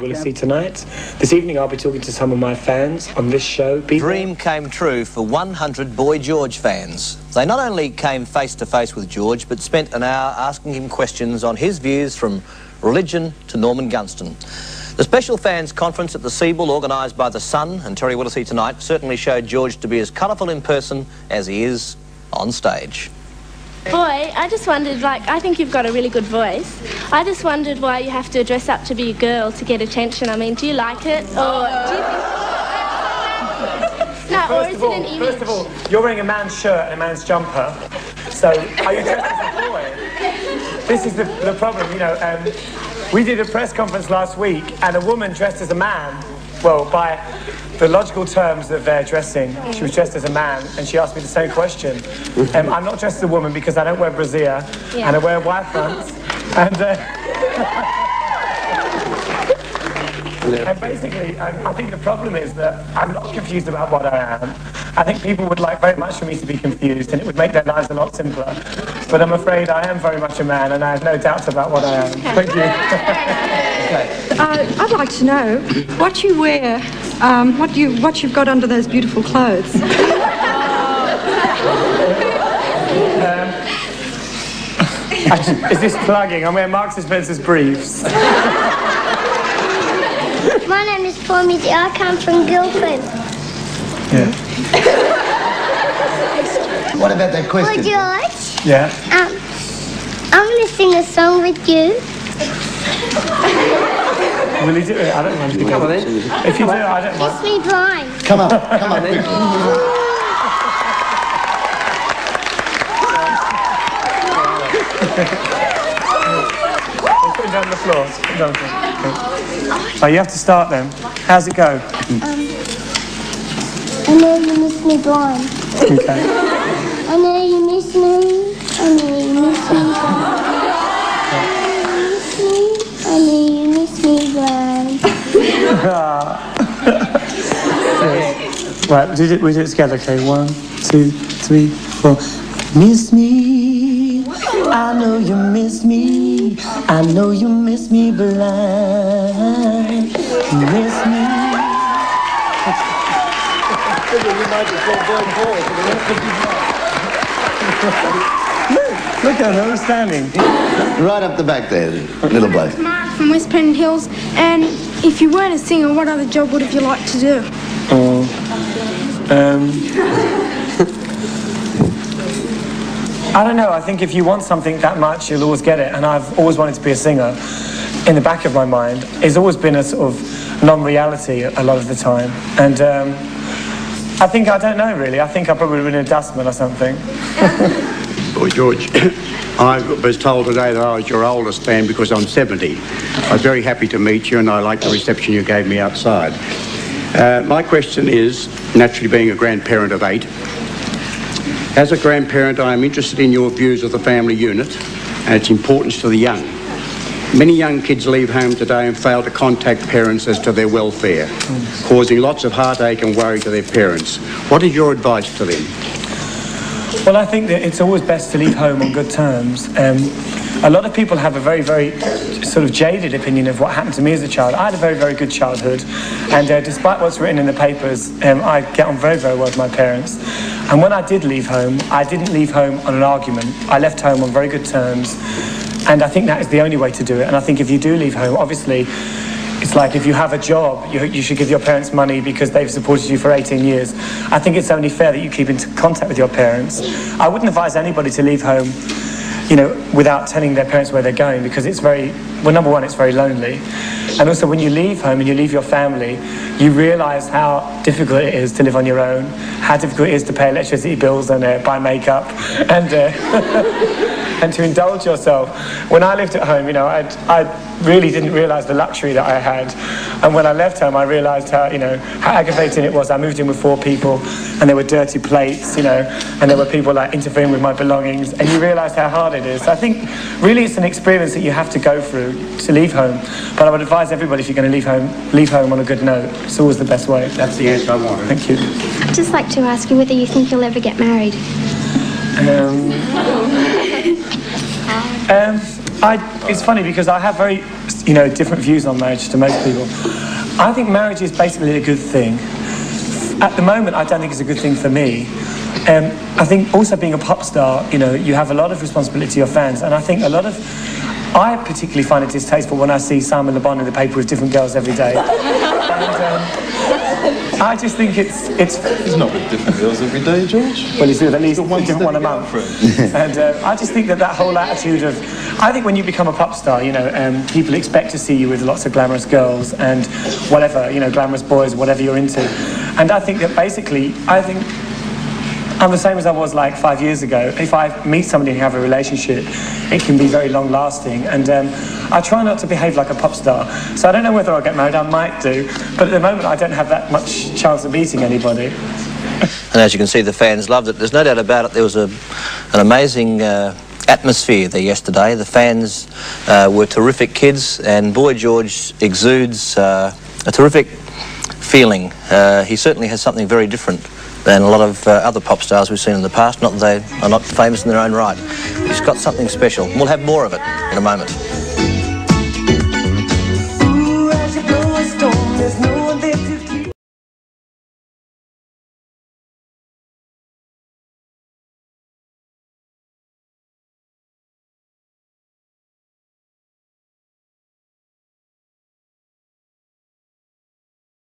We'll see tonight. This evening I'll be talking to some of my fans on this show. Dream came true for 100 Boy George fans. They not only came face to face with George, but spent an hour asking him questions on his views from religion to Norman Gunston. The special fans conference at the Sebel, organised by The Sun and Terry Willisey tonight, certainly showed George to be as colourful in person as he is on stage. Boy, I just wondered, I think you've got a really good voice. I just wondered why you have to dress up to be a girl to get attention. I mean, do you like it? Or do you think... No, or is it an image? First of all, you're wearing a man's shirt and a man's jumper. So, are you dressed as a boy? This is the problem, you know. We did a press conference last week, and a woman dressed as a man, well, by the logical terms of dressing, she was dressed as a man, and she asked me the same question. I'm not dressed as a woman because I don't wear brassiere, and I wear white fronts, and basically, I think the problem is that I'm not confused about what I am. I think people would like very much for me to be confused, and it would make their lives a lot simpler. But I'm afraid I am very much a man, and I have no doubts about what I am. Thank you. I'd like to know what you wear, what you've got under those beautiful clothes. Is this plugging? I'm wearing Marks & Spencer's briefs. My name is Formity. I come from Guildford. Yeah. What about that question? Well, George. Yeah. I'm going to sing a song with you. Will you do it? I don't mind. Come on then. If you do, I don't mind. Kiss me blind. Come on then. Put it down the floor. Put it down the floor. Oh, you have to start then. How's it go? I know you miss me blind. Okay. I know you miss me. I know you miss me blind. I know you miss me blind. Right, we do it together, okay? 1, 2, 3, 4. Miss me. I know you miss me. I know you miss me blind. Miss me. Look at her standing. Right up the back there, little bloke. Mark from West Pennant Hills, and if you weren't a singer, what other job would have you liked to do? I don't know, I think if you want something that much, you'll always get it, and I've always wanted to be a singer. In the back of my mind, it's always been a sort of non-reality a lot of the time, and I don't know really, I think I probably would have been a dustman or something. Boy George, I was told today that I was your oldest fan because I'm 70. I was very happy to meet you, and I liked the reception you gave me outside. My question is, naturally being a grandparent of 8, as a grandparent I am interested in your views of the family unit and its importance to the young. Many young kids leave home today and fail to contact parents as to their welfare, causing lots of heartache and worry to their parents. What is your advice to them? Well, I think that it's always best to leave home on good terms. A lot of people have a very, very sort of jaded opinion of what happened to me as a child. I had a very, very good childhood, and despite what's written in the papers, I get on very, very well with my parents. And when I did leave home, I didn't leave home on an argument. I left home on very good terms, and I think that is the only way to do it. And I think if you do leave home, obviously, it's like if you have a job, you should give your parents money because they've supported you for 18 years. I think it's only fair that you keep in contact with your parents. I wouldn't advise anybody to leave home, you know, without telling their parents where they're going, because it's very, well, number one, it's very lonely. And also when you leave home and you leave your family, you realise how difficult it is to live on your own, how difficult it is to pay electricity bills and buy makeup, and and to indulge yourself. When I lived at home, you know, I really didn't realise the luxury that I had. And when I left home, I realised how, you know, how aggravating it was. I moved in with 4 people, and there were dirty plates, you know, and there were people like interfering with my belongings, and you realise how hard it is. So I think really it's an experience that you have to go through to leave home. But I would advise everybody, if you're going to leave home on a good note. It's always the best way. That's the answer I wanted. Thank you. I'd just like to ask you whether you think you'll ever get married. it's funny because I have very, different views on marriage to most people. I think marriage is basically a good thing. At the moment, I don't think it's a good thing for me. I think also being a pop star, you have a lot of responsibility to your fans, and I think I particularly find it distasteful when I see Simon Le Bon in the paper with different girls every day. And, I just think it's... He's not with different girls every day, George. Well, he's with at least one different one a month. And I just think that whole attitude of... I think when you become a pop star, people expect to see you with lots of glamorous girls and whatever, glamorous boys, whatever you're into. And I think that basically, I'm the same as I was like 5 years ago. If I meet somebody and have a relationship, it can be very long-lasting. And I try not to behave like a pop star. So I don't know whether I'll get married. I might do. But at the moment, I don't have that much chance of meeting anybody. And as you can see, the fans loved it. There's no doubt about it. There was an amazing atmosphere there yesterday. The fans were terrific kids, and Boy George exudes a terrific feeling. He certainly has something very different than a lot of other pop stars we've seen in the past. Not that they are not famous in their own right. He's got something special. We'll have more of it in a moment.